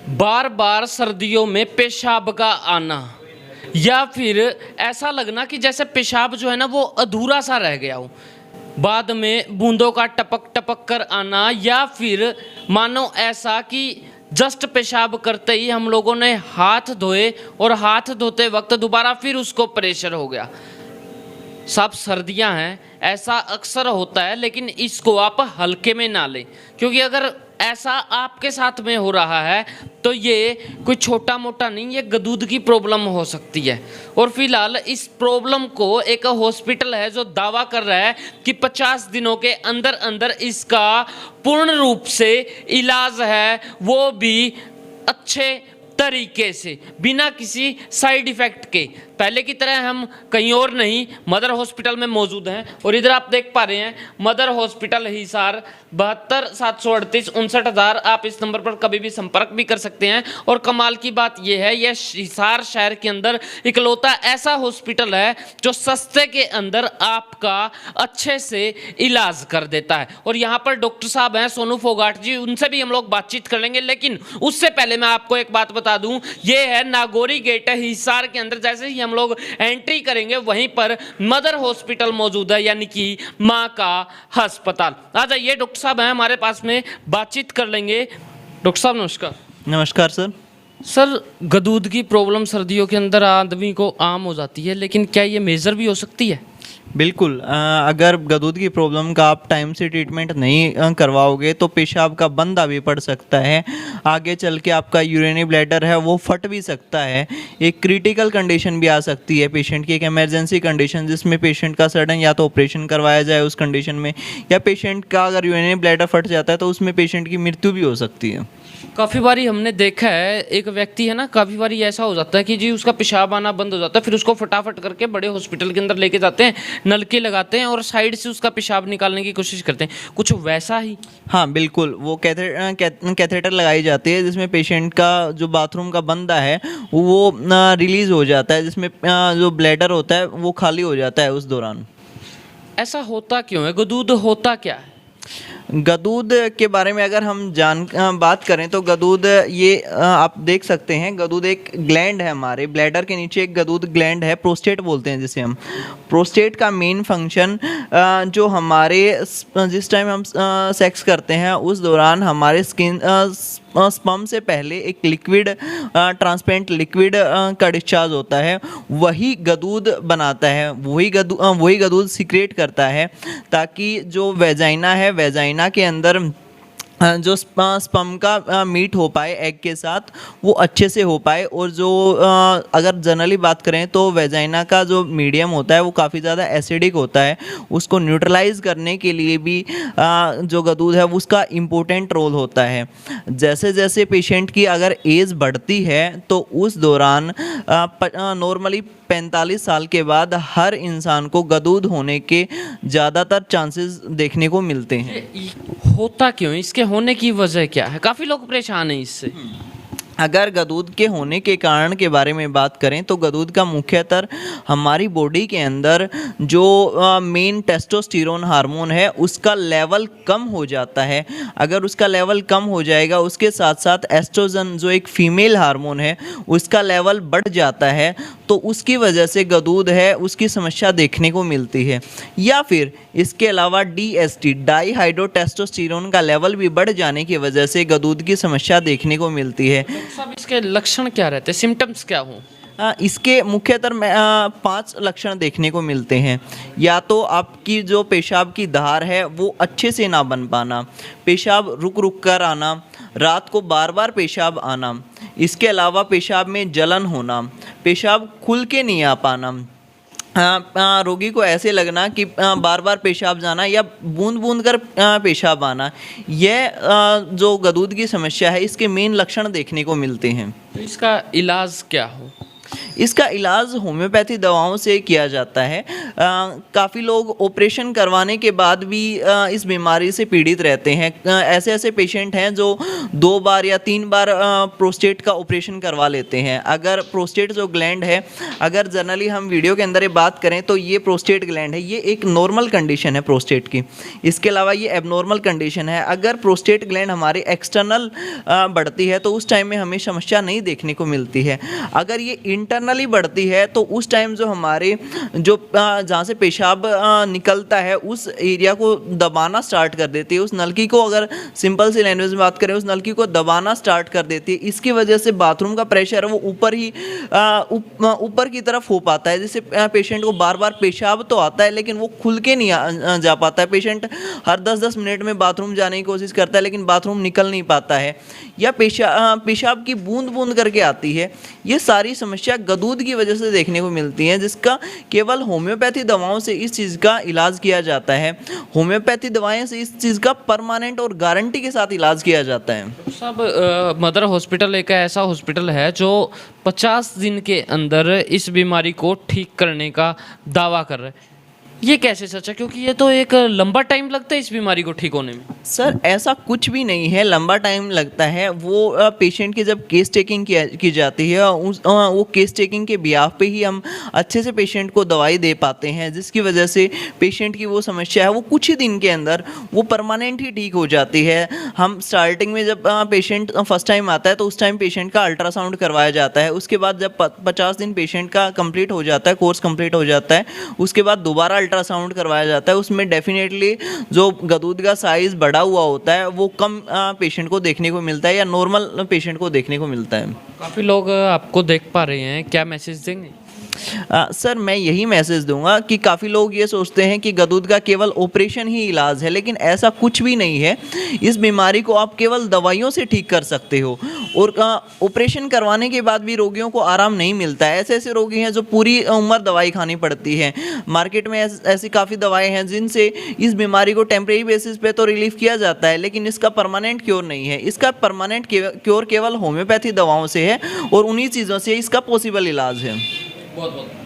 बार बार सर्दियों में पेशाब का आना या फिर ऐसा लगना कि जैसे पेशाब जो है ना वो अधूरा सा रह गया हो, बाद में बूंदों का टपक टपक कर आना, या फिर मानो ऐसा कि जस्ट पेशाब करते ही हम लोगों ने हाथ धोए और हाथ धोते वक्त दोबारा फिर उसको प्रेशर हो गया। सब सर्दियां हैं, ऐसा अक्सर होता है, लेकिन इसको आप हल्के में ना लें, क्योंकि अगर ऐसा आपके साथ में हो रहा है तो ये कोई छोटा मोटा नहीं, ये गदूद की प्रॉब्लम हो सकती है। और फिलहाल इस प्रॉब्लम को एक हॉस्पिटल है जो दावा कर रहा है कि 50 दिनों के अंदर अंदर इसका पूर्ण रूप से इलाज है, वो भी अच्छे तरीके से, बिना किसी साइड इफेक्ट के। पहले की तरह हम कहीं और नहीं, मदर हॉस्पिटल में मौजूद हैं। और इधर आप देख पा रहे हैं मदर हॉस्पिटल हिसार, 72 738 59,000। आप इस नंबर पर कभी भी संपर्क भी कर सकते हैं। और कमाल की बात यह है, यह हिसार शहर के अंदर इकलौता ऐसा हॉस्पिटल है जो सस्ते के अंदर आपका अच्छे से इलाज कर देता है। और यहाँ पर डॉक्टर साहब हैं सोनू फोगाट जी, उनसे भी हम लोग बातचीत कर लेंगे। लेकिन उससे पहले मैं आपको एक बात बता दूं, ये है नागौरी गेट है हिसार के अंदर। जैसे ही हम लोग एंट्री करेंगे वहीं पर मदर हॉस्पिटल मौजूद है, यानी कि मां का अस्पताल। आ जाइए, डॉक्टर साहब हैं हमारे पास में, बातचीत कर लेंगे। डॉक्टर साहब नमस्कार। नमस्कार सर। सर, गदूद की प्रॉब्लम सर्दियों के अंदर आदमी को आम हो जाती है, लेकिन क्या ये मेजर भी हो सकती है? बिल्कुल, अगर गदूद की प्रॉब्लम का आप टाइम से ट्रीटमेंट नहीं करवाओगे तो पेशाब का बंदा भी पड़ सकता है। आगे चल के आपका यूरिनरी ब्लैडर है वो फट भी सकता है। एक क्रिटिकल कंडीशन भी आ सकती है पेशेंट की, एक इमरजेंसी कंडीशन, जिसमें पेशेंट का सडन या तो ऑपरेशन करवाया जाए उस कंडीशन में, या पेशेंट का अगर यूरिनरी ब्लैडर फट जाता है तो उसमें पेशेंट की मृत्यु भी हो सकती है। काफ़ी बारी हमने देखा है, एक व्यक्ति है ना, काफ़ी बारी ऐसा हो जाता है कि जी उसका पेशाब आना बंद हो जाता है, फिर उसको फटाफट करके बड़े हॉस्पिटल के अंदर लेके जाते हैं, नलके लगाते हैं और साइड से उसका पेशाब निकालने की कोशिश करते हैं। कुछ वैसा ही? हाँ बिल्कुल, वो कैथेटर लगाई जाती है जिसमें पेशेंट का जो बाथरूम का बंदा है वो रिलीज़ हो जाता है, जिसमें जो ब्लैडर होता है वो खाली हो जाता है उस दौरान। ऐसा होता क्यों है? गदूद होता क्या है? गदूद के बारे में अगर हम बात करें तो गदूद ये आप देख सकते हैं, गदूद एक ग्लैंड है, हमारे ब्लैडर के नीचे एक गदूद ग्लैंड है, प्रोस्टेट बोलते हैं जिसे हम। प्रोस्टेट का मेन फंक्शन जो हमारे जिस टाइम हम सेक्स करते हैं उस दौरान हमारे स्किन स्पर्म से पहले एक लिक्विड, ट्रांसपेरेंट लिक्विड का डिस्चार्ज होता है, वही गदूद बनाता है, वही गदूद सिक्रेट करता है, ताकि जो वेजाइना है, वेजाइना के अंदर जो स्पर्म का मीट हो पाए एग के साथ, वो अच्छे से हो पाए। और जो अगर जनरली बात करें तो वेजाइना का जो मीडियम होता है वो काफ़ी ज़्यादा एसिडिक होता है, उसको न्यूट्रलाइज करने के लिए भी जो गदूद है उसका इम्पोर्टेंट रोल होता है। जैसे जैसे पेशेंट की अगर एज बढ़ती है तो उस दौरान नॉर्मली 45 साल के बाद हर इंसान को गदूद होने के ज़्यादातर चांसेस देखने को मिलते हैं। होता क्यों? इसके होने की वजह क्या है? काफ़ी लोग परेशान हैं इससे। अगर गदूद के होने के कारण के बारे में बात करें तो गदूद का मुख्यतर हमारी बॉडी के अंदर जो मेन टेस्टोस्टेरोन हार्मोन है उसका लेवल कम हो जाता है। अगर उसका लेवल कम हो जाएगा, उसके साथ साथ एस्ट्रोजन जो एक फीमेल हार्मोन है उसका लेवल बढ़ जाता है, तो उसकी वजह से गदूद है उसकी समस्या देखने को मिलती है। या फिर इसके अलावा DHT, डाईहाइड्रोटेस्टोस्टेरोन का लेवल भी बढ़ जाने की वजह से गदूद की समस्या देखने को मिलती है। सब इसके लक्षण क्या रहते हैं? सिम्टम्स क्या हों? इसके मुख्यतः 5 लक्षण देखने को मिलते हैं। या तो आपकी जो पेशाब की धार है वो अच्छे से ना बन पाना, पेशाब रुक रुक कर आना, रात को बार बार पेशाब आना, इसके अलावा पेशाब में जलन होना, पेशाब खुल के नहीं आ पाना, रोगी को ऐसे लगना कि बार बार पेशाब जाना या बूंद बूंद कर पेशाब आना, यह जो गदूद की समस्या है इसके मेन लक्षण देखने को मिलते हैं। तो इसका इलाज क्या हो? इसका इलाज होम्योपैथी दवाओं से किया जाता है। काफ़ी लोग ऑपरेशन करवाने के बाद भी इस बीमारी से पीड़ित रहते हैं। ऐसे ऐसे पेशेंट हैं जो 2 बार या 3 बार प्रोस्टेट का ऑपरेशन करवा लेते हैं। अगर प्रोस्टेट जो ग्लैंड है, अगर जनरली हम वीडियो के अंदर ये बात करें तो ये प्रोस्टेट ग्लैंड है, ये एक नॉर्मल कंडीशन है प्रोस्टेट की। इसके अलावा ये एबनॉर्मल कंडीशन है। अगर प्रोस्टेट ग्लैंड हमारे एक्सटर्नल बढ़ती है तो उस टाइम में हमें समस्या नहीं देखने को मिलती है। अगर ये इंटरनली बढ़ती है तो उस टाइम जो हमारे जो जहाँ से पेशाब निकलता है उस एरिया को दबाना स्टार्ट कर देती है। उस नलकी को, अगर सिंपल सी लैंग्वेज में बात करें, उस नलकी को दबाना स्टार्ट कर देती है। इसकी वजह से बाथरूम का प्रेशर है वो ऊपर की तरफ हो पाता है, जिससे पेशेंट को बार बार पेशाब तो आता है लेकिन वो खुल के नहीं जा पाता है। पेशेंट हर 10-10 मिनट में बाथरूम जाने की कोशिश करता है लेकिन बाथरूम निकल नहीं पाता है, या पेशाब की बूंद बूंद करके आती है। ये सारी समस्या गदूद की वजह से देखने को मिलती हैं, जिसका केवल होम्योपैथी दवाओं से इस चीज़ का इलाज किया जाता है। होम्योपैथी दवाएं से इस चीज़ का परमानेंट और गारंटी के साथ इलाज किया जाता है। सब मदर हॉस्पिटल एक ऐसा हॉस्पिटल है जो 50 दिन के अंदर इस बीमारी को ठीक करने का दावा कर रहा है। ये कैसे सच है, क्योंकि ये तो एक लंबा टाइम लगता है इस बीमारी को ठीक होने में। सर ऐसा कुछ भी नहीं है, लंबा टाइम लगता है। वो पेशेंट की जब केस टेकिंग की जाती है वो केस टेकिंग के बिहाफ पे ही हम अच्छे से पेशेंट को दवाई दे पाते हैं, जिसकी वजह से पेशेंट की वो समस्या है वो कुछ ही दिन के अंदर वो परमानेंट ही ठीक हो जाती है। हम स्टार्टिंग में जब पेशेंट फर्स्ट टाइम आता है तो उस टाइम पेशेंट का अल्ट्रासाउंड करवाया जाता है। उसके बाद जब 50 दिन पेशेंट का कंप्लीट हो जाता है, कोर्स कंप्लीट हो जाता है, उसके बाद दोबारा अल्ट्रासाउंड करवाया जाता है। उसमें डेफिनेटली जो गदूद का साइज बढ़ा हुआ होता है वो कम पेशेंट को देखने को मिलता है या नॉर्मल पेशेंट को देखने को मिलता है। काफ़ी लोग आपको देख पा रहे हैं, क्या मैसेज देंगे? सर मैं यही मैसेज दूंगा कि काफ़ी लोग ये सोचते हैं कि गदूद का केवल ऑपरेशन ही इलाज है, लेकिन ऐसा कुछ भी नहीं है। इस बीमारी को आप केवल दवाइयों से ठीक कर सकते हो, और ऑपरेशन करवाने के बाद भी रोगियों को आराम नहीं मिलता है। ऐसे ऐसे रोगी हैं जो पूरी उम्र दवाई खानी पड़ती है। मार्केट में ऐसी काफ़ी दवाएं हैं जिनसे इस बीमारी को टेम्परेरी बेसिस पे तो रिलीफ किया जाता है, लेकिन इसका परमानेंट क्योर नहीं है। इसका परमानेंट क्योर केवल होम्योपैथी दवाओं से है और उन्हीं चीज़ों से इसका पॉसिबल इलाज है। बहुत बहुत